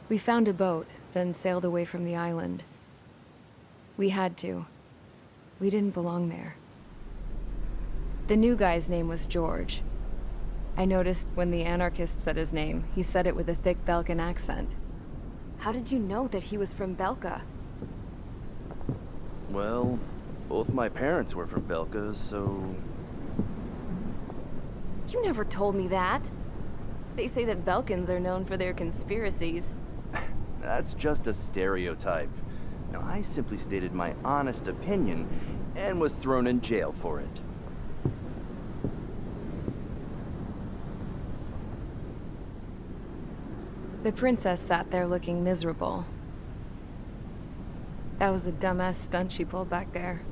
We found a boat, then sailed away from the island. We had to. We didn't belong there. The new guy's name was George. I noticed when the anarchist said his name, he said it with a thick Belkan accent. How did you know that he was from Belka? Well, both my parents were from Belka, so... You never told me that. They say that Belkans are known for their conspiracies. That's just a stereotype. Now, I simply stated my honest opinion and was thrown in jail for it. The princess sat there looking miserable. That was a dumbass stunt she pulled back there,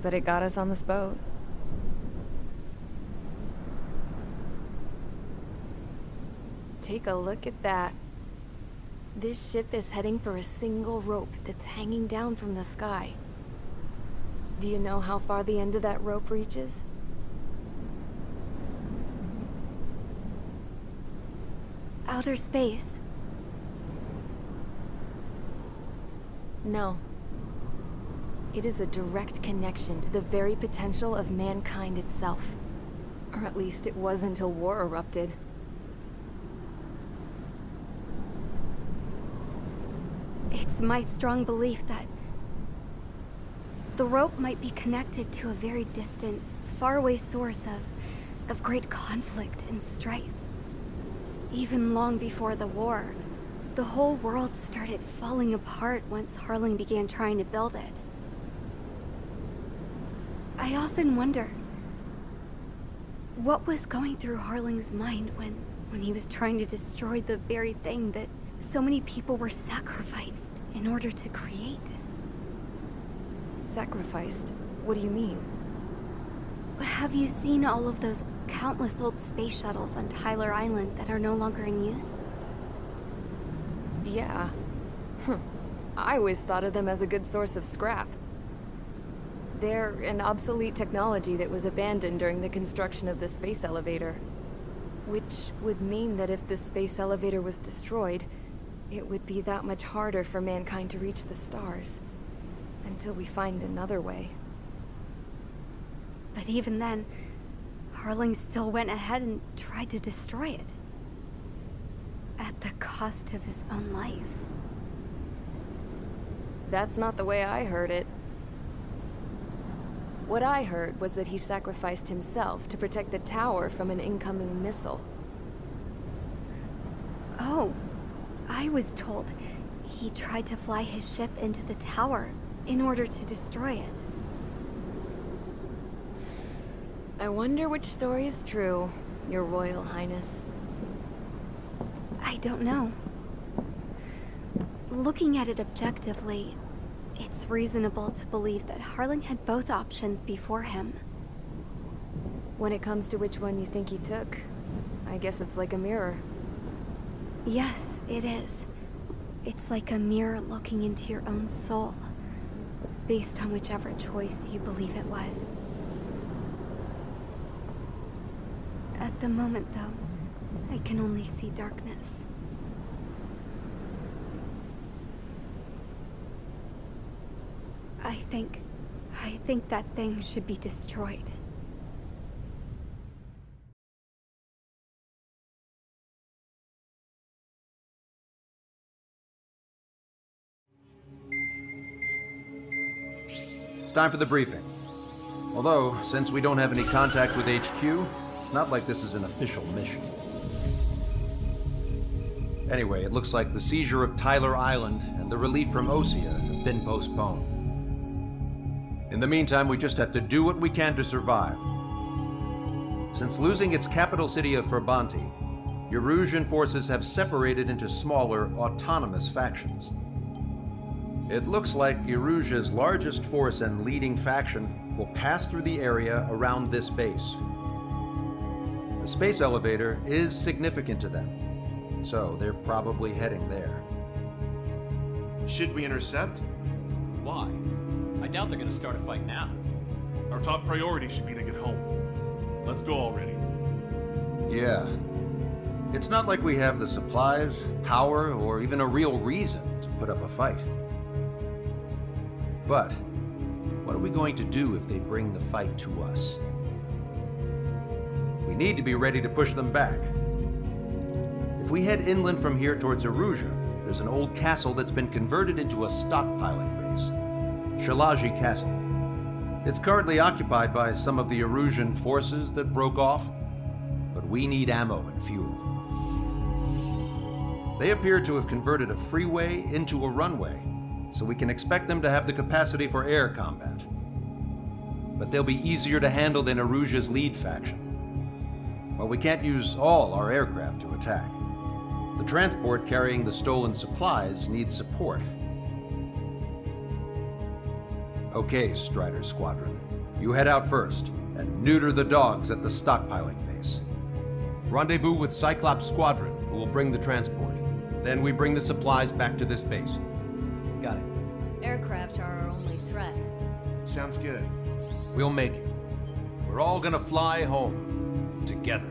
but it got us on this boat. Take a look at that. This ship is heading for a single rope that's hanging down from the sky. Do you know how far the end of that rope reaches? Outer space. No. It is a direct connection to the very potential of mankind itself. Or at least it was until war erupted. It's my strong belief that the rope might be connected to a very distant, faraway source of great conflict and strife. Even long before the war, the whole world started falling apart once Harling began trying to build it. I often wonder what was going through Harling's mind when he was trying to destroy the very thing that so many people were sacrificed in order to create. Sacrificed? What do you mean? Have you seen all of those countless old space shuttles on Tyler Island that are no longer in use? Yeah. I always thought of them as a good source of scrap. They're an obsolete technology that was abandoned during the construction of the space elevator. Which would mean that if the space elevator was destroyed, it would be that much harder for mankind to reach the stars. Until we find another way. But even then, Harling still went ahead and tried to destroy it. At the cost of his own life. That's not the way I heard it. What I heard was that he sacrificed himself to protect the tower from an incoming missile. Oh, I was told he tried to fly his ship into the tower in order to destroy it. I wonder which story is true, Your Royal Highness. I don't know. Looking at it objectively, it's reasonable to believe that Harling had both options before him. When it comes to which one you think he took, I guess it's like a mirror. Yes, it is. It's like a mirror looking into your own soul, based on whichever choice you believe it was. At the moment, though, I can only see darkness. I think that thing should be destroyed. It's time for the briefing. Although, since we don't have any contact with HQ, it's not like this is an official mission. Anyway, it looks like the seizure of Tyler Island and the relief from Osea have been postponed. In the meantime, we just have to do what we can to survive. Since losing its capital city of Ferbanti, Erusian forces have separated into smaller, autonomous factions. It looks like Erusia's largest force and leading faction will pass through the area around this base. The space elevator is significant to them, so they're probably heading there. Should we intercept? Why? I doubt they're gonna start a fight now. Our top priority should be to get home. Let's go already. Yeah. It's not like we have the supplies, power, or even a real reason to put up a fight. But what are we going to do if they bring the fight to us? We need to be ready to push them back. If we head inland from here towards Aruja, there's an old castle that's been converted into a stockpiling base. Shalaji Castle. It's currently occupied by some of the Arujan forces that broke off, but we need ammo and fuel. They appear to have converted a freeway into a runway, so we can expect them to have the capacity for air combat. But they'll be easier to handle than Aruja's lead faction. While we can't use all our aircraft to attack, the transport carrying the stolen supplies needs support. Okay, Strider Squadron. You head out first and neuter the dogs at the stockpiling base. Rendezvous with Cyclops Squadron, who will bring the transport. Then we bring the supplies back to this base. Got it. Aircraft are our only threat. Sounds good. We'll make it. We're all gonna fly home. Together.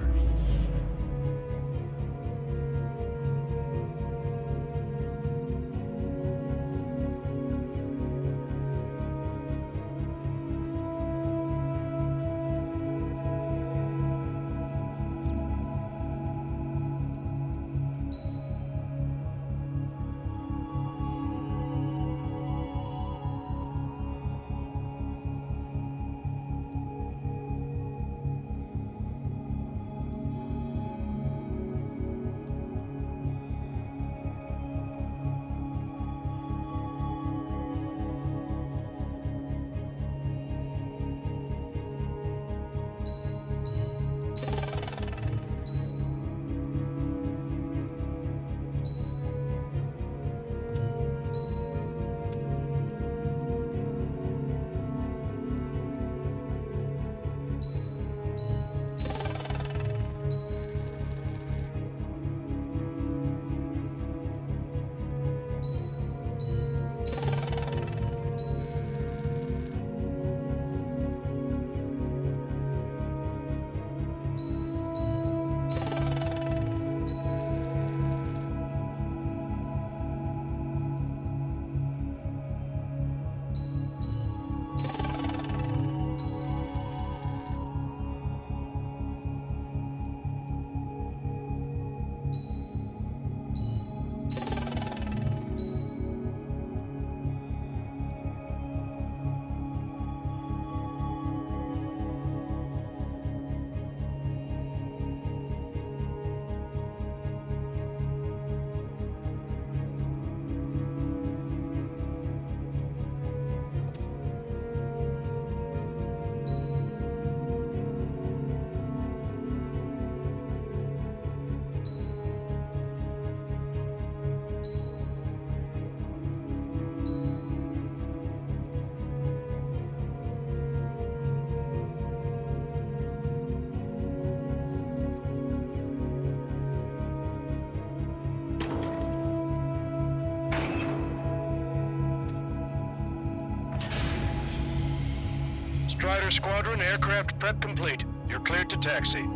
Strider Squadron, aircraft prep complete. You're cleared to taxi.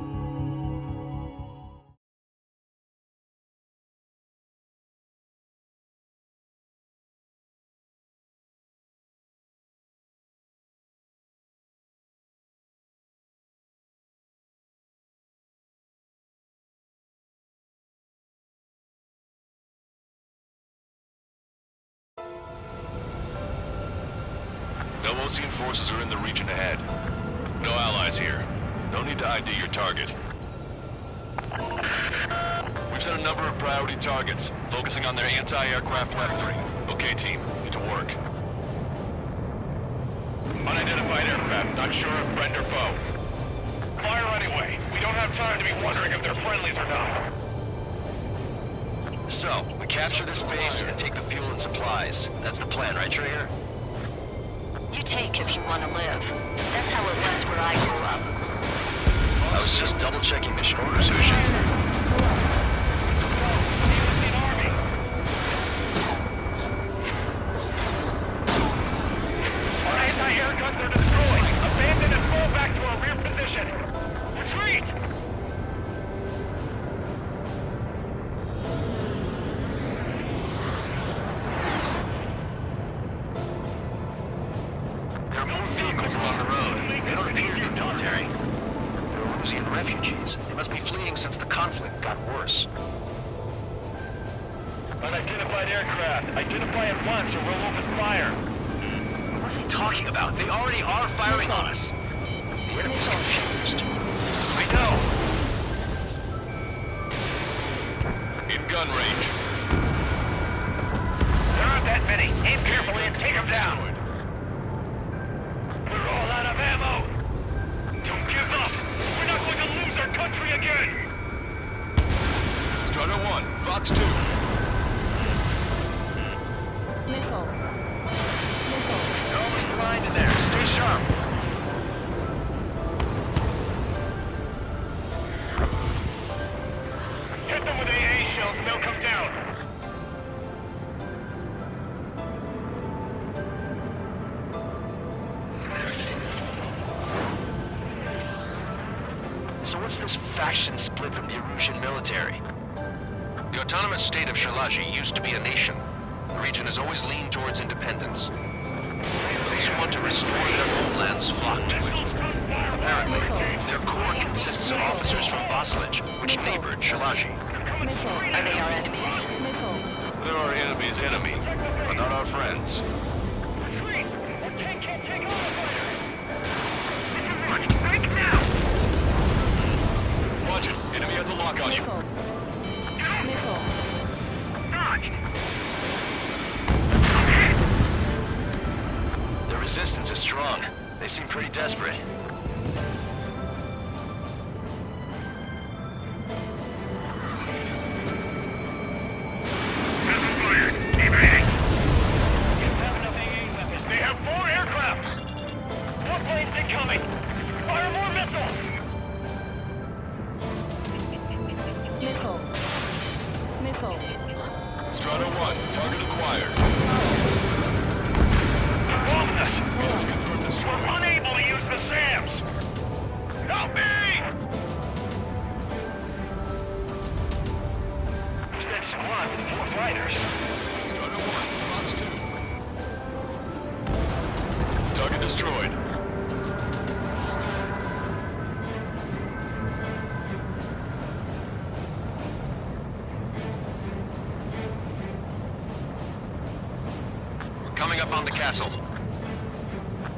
No Osean forces are in the region ahead. No allies here. No need to ID your target. We've set a number of priority targets, focusing on their anti-aircraft weaponry. Okay, team, get to work. Unidentified aircraft, not sure if friend or foe. Fire anyway. We don't have time to be wondering if they're friendlies or not. So, we capture this base and take the fuel and supplies. That's the plan, right, Trigger? You take if you want to live. That's how it was where I grew up. I was just double-checking mission orders, Hoosier. Our anti-air guns are destroyed. Abandon and fall back to our rear position. Retreat! Osian refugees. They must be fleeing since the conflict got worse. Unidentified aircraft. Identify at once or we'll open fire. What's he talking about? They already are firing on us. The enemy's confused. I know. In gun range. There aren't that many. Aim carefully and take them down. Destroyed. We're all out of ammo. Don't give up. We're not going to lose our country again. Strider 1, Fox 2. They're almost blind in there. Stay sharp. Hit them with AA shells and they'll come down. So what's this faction split from the Erusian military? The autonomous state of Shalaji used to be a nation. The region has always leaned towards independence. Those who want to restore their homelands flock to it. Apparently, their core consists of officers from Vaslij, which neighbored Shalaji. Are they our enemies? They're our enemy's enemy, but not our friends. Retreat! Our tank can't take on a fighter! Break now! Watch it. Enemy has a lock on you. Dodged! The resistance is strong. They seem pretty desperate. They have 4 aircraft! 4 planes incoming! Fire more missiles! Strider 1, target acquired. Lost us! Confirm We're destroyed. unable to use the SAMs! Help me! Who's that squad with 4 fighters? Strider 1, Fox 2. Target destroyed. We're coming up on the castle.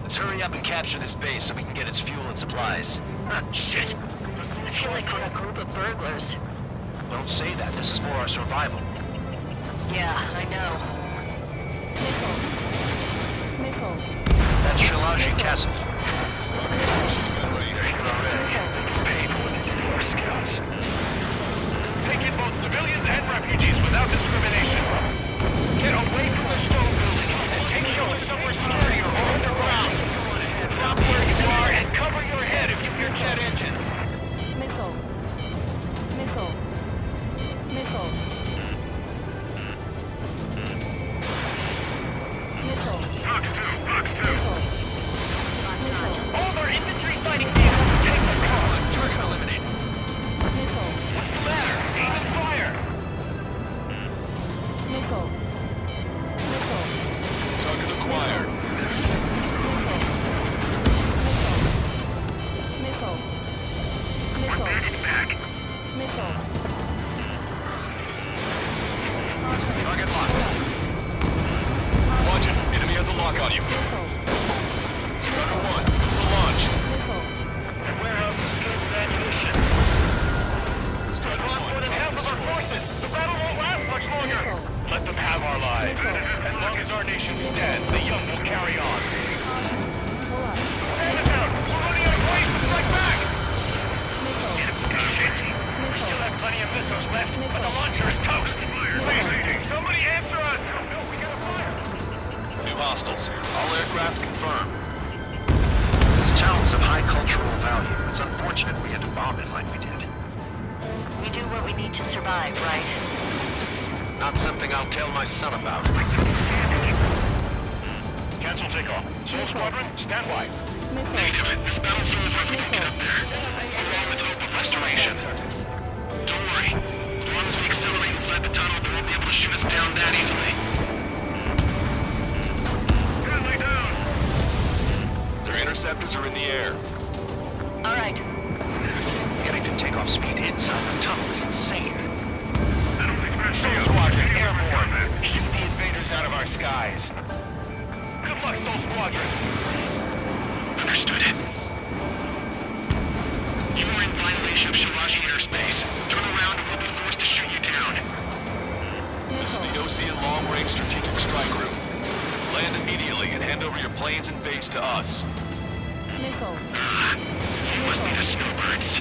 Let's hurry up and capture this base so we can get its fuel and supplies. Shit! I feel like we're a group of burglars. Don't say that. This is for our survival. Yeah, I know. That's Shalaji Castle. Machine gun range. They're here already. Paid for the War Scouts. Take in both civilians and refugees without discrimination. Get away from the stone building and take shelter somewhere sturdier or underground. Drop where you are and cover your head if you hear jet engines. Fox 2. All their infantry fighting vehicles, take the call. Target eliminated. What's the matter? Aim and fire. Target acquired. Back. Target locked. Watch it. Enemy has a lock on you. Strider 1, missile launched. The warehouse is filled with ammunition. Strider Lost 1, more than target half of our destroyed. forces. The battle won't last much longer. Let them have our lives. As long as our nation stands, the young will carry on. Stand us out. We're running out of ways to strike back. Shit. We still have plenty of missiles left, but the launcher is toast. Please, somebody answer us. No, we gotta fire. New hostiles. All aircraft confirmed. This town is of high cultural value. It's unfortunate we had to bomb it like we did. We do what we need to survive, right? Not something I'll tell my son about. Cancel takeoff. Soul Squadron, stand by. Negative. This battle zone is we can get up there. We're on with hope of restoration. Don't worry. As long as we accelerate inside the tunnel, they won't be able to shoot us down that easily. Friendly down. Their interceptors are in the air. All right. speed inside the tunnel is insane. I don't think we're Soul Squadron, airborne. Shoot the invaders out of our skies. Good luck, Soul Squadron. Understood. You are in violation of Shiraji airspace. Turn around or we'll be forced to shoot you down. This is the Ocean Long-Range Strategic Strike Group. Land immediately and hand over your planes and base to us. You must be the snowbirds.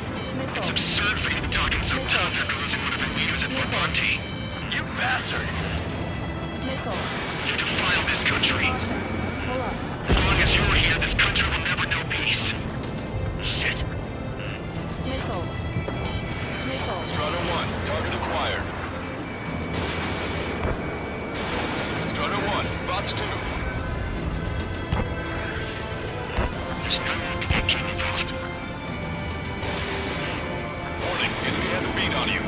It's absurd for you to be talking so tough after losing one of your leaders at Parte. You bastard! You defile this country. As long as you're here, this country will never know peace. Shit. Strider 1, target acquired. Strider 1, Fox 2. There's no need to get King involved. Warning, enemy has a beat on you.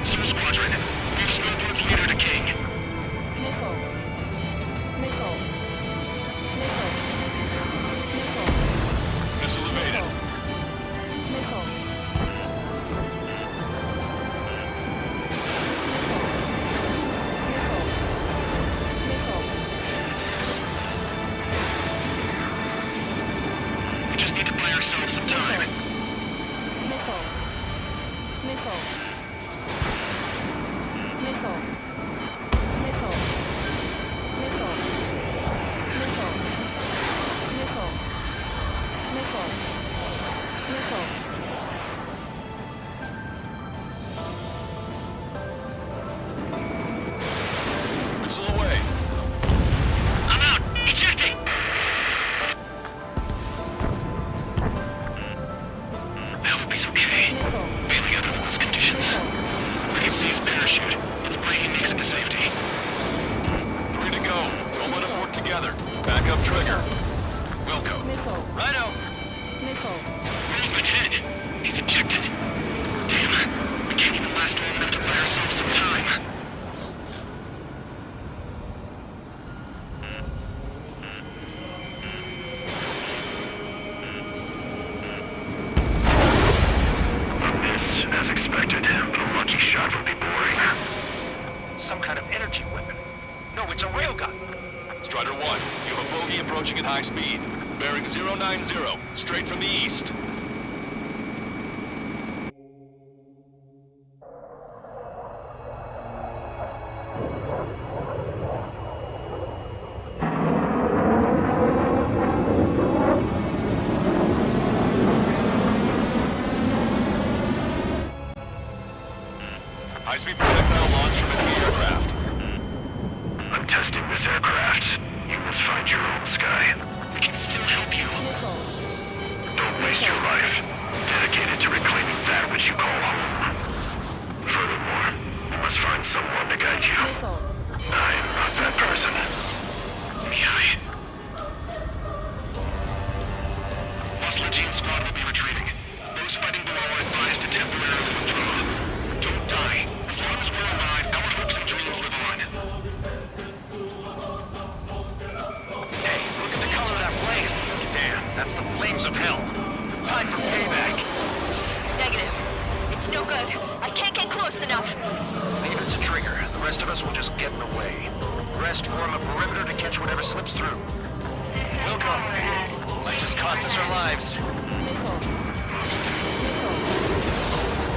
Soul Squadron, give Snowboard's leader to King. Missile evaded. We just need to buy ourselves some time. Missile away. I'm out! Ejecting! I hope he's okay. Bailing out under those conditions. I can see his parachute. Let's pray he makes it to safety. 3 to go. Don't let us work together. Back up trigger. Wilco. Righto. Where's my head? He's ejected. Damn, we can't even last long enough to buy ourselves some time. This, as expected, but a lucky shot would be boring. Some kind of energy weapon. No, it's a railgun. Strider 1, you have a bogey approaching at high speed. Bearing 090, straight from the east. High-speed projectile launch from enemy aircraft. I'm testing this aircraft. You must find your own sky. We can still help you. Don't waste your life. Dedicate it to reclaiming that which you call home. Furthermore, you must find someone to guide you. I am not that person. Mihai. Lost Legion squad will be retreating. Those fighting below are advised to temporarily withdraw. Don't die. As long as we're alive, our hopes and dreams live on. Hey, look at the color of that flame. Damn, that's the flames of hell. Time for payback. Negative. It's no good. I can't get close enough. Leave it to Trigger. The rest of us will just get in the way. The rest form a perimeter to catch whatever slips through. Wilco, might just cost us our lives.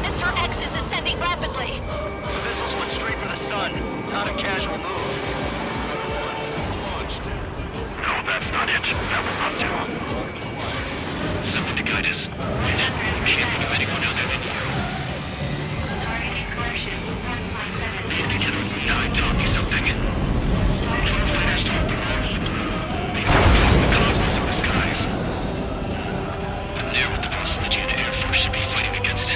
Mr. X is ascending rapidly. The missiles went straight for the sun. Not a casual move. Missile launched. No, that's not it. That will not do. Someone to guide us. We can't think of anyone other than you. Get together with Mihai and taught me something. True fighters don't belong in the blue. They broadcast the cosmos of the skies. I'm there with the Lost Legion Air Force should be fighting against.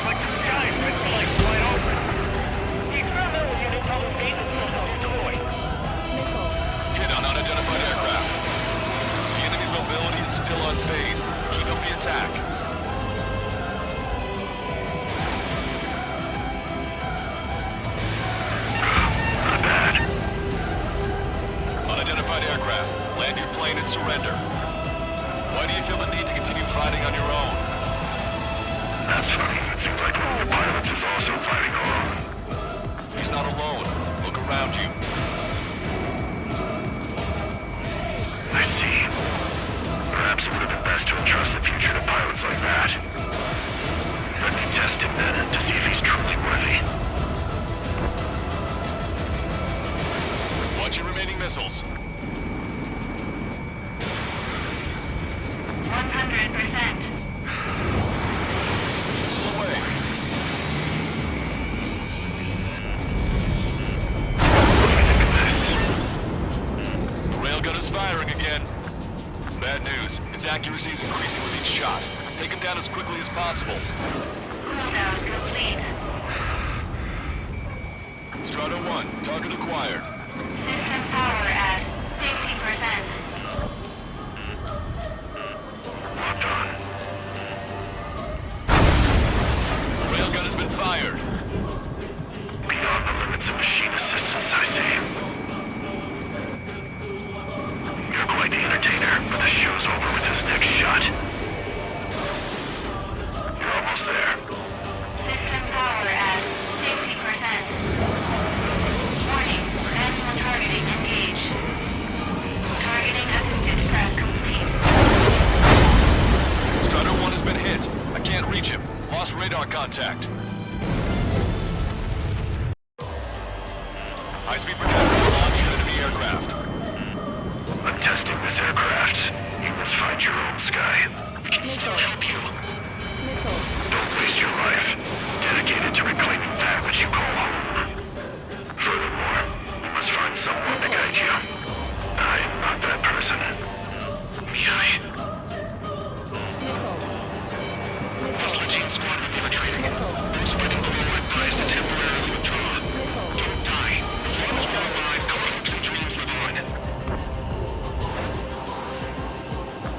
Like the sky red lights wide open. The experimental unit told us Gates is supposed to deploy. Hit on unidentified aircraft. The enemy's mobility is still unfazed. Keep up the attack. Not bad. plane and surrender. Why do you feel the need to continue fighting on your own? That's funny. It seems like one of the pilots is also fighting alone. He's not alone. Look around you. I see. Perhaps it would have been best to entrust the future to pilots like that. Let me test him then to see if he's truly worthy. Watch your remaining missiles. 100%. Missile away. The railgun is firing again. Bad news. Its accuracy is increasing with each shot. Take him down as quickly as possible. Cooldown complete. Strato 1, target acquired. System power at 50%. Locked on. The railgun has been fired. Beyond the limits of machine assistance, I see. You're quite the entertainer, but the show's over with this next shot. You're almost there. System power at 50%. Warning, manual targeting engaged. Targeting assisted prep complete. Strato 1 has been hit. I can't reach him. Lost radar contact. High-speed projectile launched enemy aircraft. I'm testing this aircraft. You must find your own sky. We can still help you. Don't waste your life. Dedicated to reclaiming that which you call home. Furthermore, you must find someone to guide you. I am not that person. Really? Muscle squad infiltrating. Those fighting below are advised to temporarily withdraw. Don't die. As long as we're alive, our hopes and dreams live on.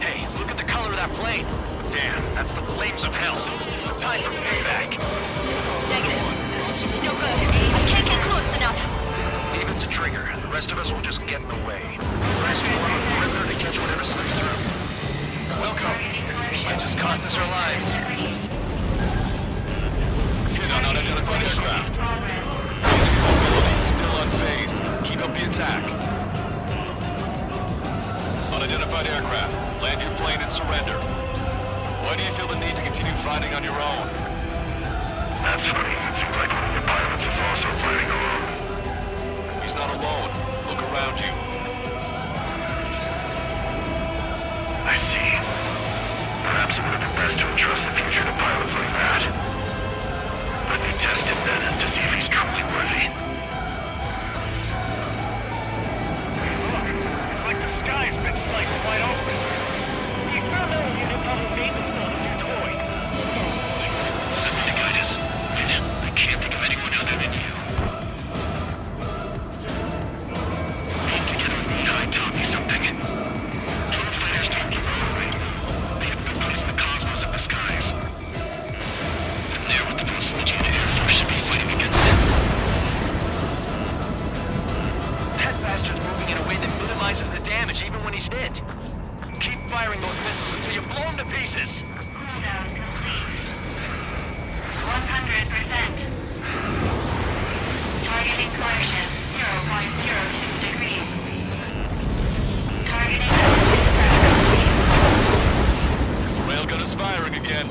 Hey, look at the color of that plane. Damn, that's the flames of hell. Time for payback. Negative. It's no good. I can't get close enough. Leave it to Trigger. The rest of us will just get in the way. Rest form a perimeter to catch whatever slips through. Welcome. Might just cost us our lives. Hit on unidentified aircraft. Mobility still unfazed. Keep up the attack. Unidentified aircraft. Land your plane and surrender. Why do you feel the need to continue fighting on your own? That's funny. It seems like one of the pilots is also fighting alone. He's not alone. Look around you. I see. Perhaps it would have been best to entrust the future to pilots like that. Let me test him then to see if he's truly worthy. It's like the sky's been sliced wide open. The experimental unit probably made themselves a new toy. Something to guide us. I can't think of anyone other than you. Being together with Mihai taught me something. True fighters don't give up, right? They have been placed in the cosmos of the skies. And they're what the most legit Air Force should be fighting against him. That bastard's moving in a way that minimizes the damage even when he's hit. Keep firing those missiles until you blow him to pieces. Cooldown complete. 100%. Targeting correction 0.02 degrees. Targeting assisted prep complete. Railgun is firing again.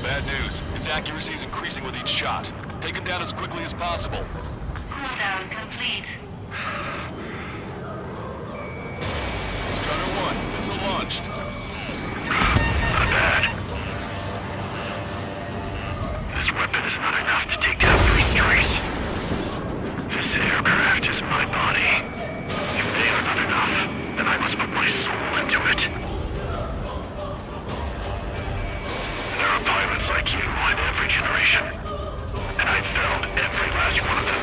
Bad news. Its accuracy is increasing with each shot. Take him down as quickly as possible. Cooldown complete. Strato 1, missile launched. Not bad. This weapon is not enough to take down 3 Strays. This aircraft is my body. If they are not enough, then I must put my soul into it. There are pilots like you in every generation, and I've felled every last one of them.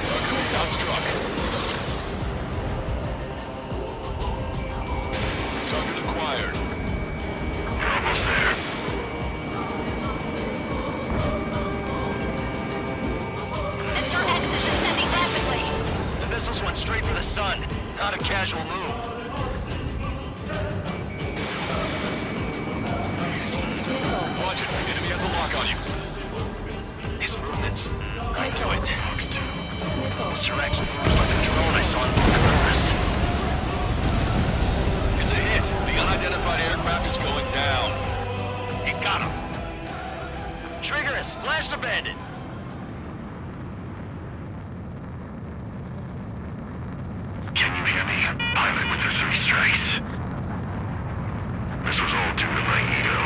Target was not struck. Target acquired. You're almost there. Mr. X is descending missiles went straight for the sun. Not a casual move. Watch it. Enemy has a lock on you. His movements. I knew it. Mr. X moves like the drone I saw in Bucharest. It's a hit. The unidentified aircraft is going down. You got him. Trigger has splashed a bandit. Can you hear me, pilot with the 3 strikes? This was all due to my ego.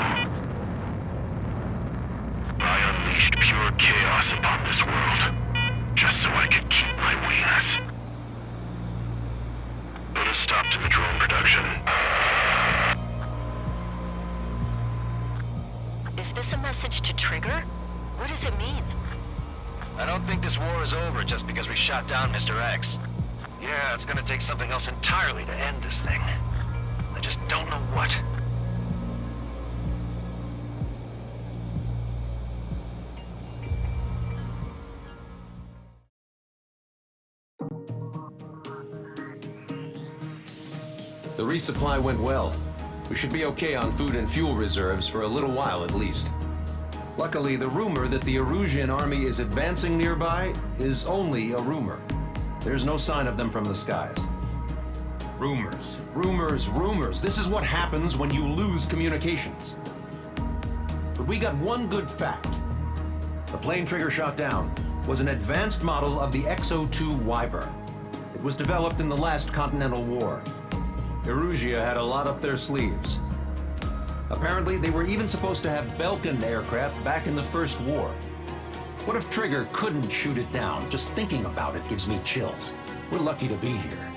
I unleashed pure chaos upon this world, just so I could keep my wings. Put a stop to the drone production. Is this a message to Trigger? What does it mean? I don't think this war is over just because we shot down Mr. X. Yeah, it's gonna take something else entirely to end this thing. I just don't know what. The resupply went well. We should be okay on food and fuel reserves for a little while at least. Luckily, the rumor that the Erusian army is advancing nearby is only a rumor. There's no sign of them from the skies. Rumors, rumors, rumors. This is what happens when you lose communications. But we got one good fact. The plane Trigger shot down was an advanced model of the X-02 Wyvern. It was developed in the last Continental War. Erusia had a lot up their sleeves. Apparently, they were even supposed to have Belkin aircraft back in the First War. What if Trigger couldn't shoot it down? Just thinking about it gives me chills. We're lucky to be here.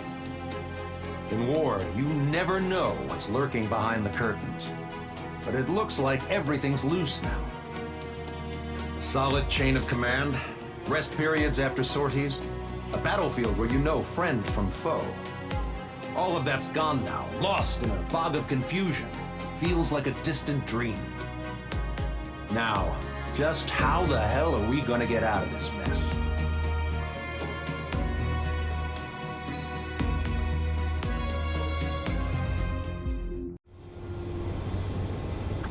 In war, you never know what's lurking behind the curtains. But it looks like everything's loose now. A solid chain of command, rest periods after sorties, a battlefield where you know friend from foe. All of that's gone now, lost in a fog of confusion. Feels like a distant dream. Now, just how the hell are we gonna get out of this mess?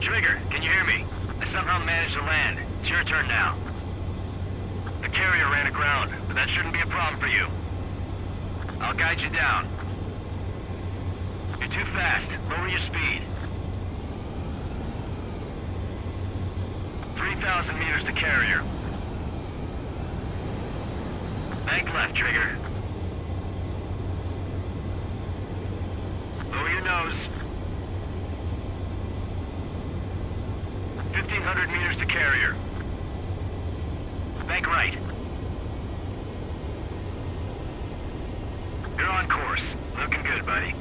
Trigger, can you hear me? I somehow managed to land. It's your turn now. The carrier ran aground, but that shouldn't be a problem for you. I'll guide you down. You're too fast. Lower your speed. 3,000 meters to carrier. Bank left, Trigger. Lower your nose. 1,500 meters to carrier. Bank right. You're on course. Looking good, buddy.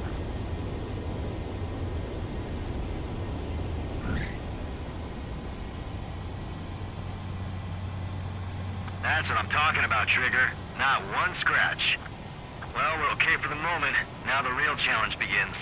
That's what I'm talking about, Trigger. Not one scratch. Well, we're okay for the moment. Now the real challenge begins.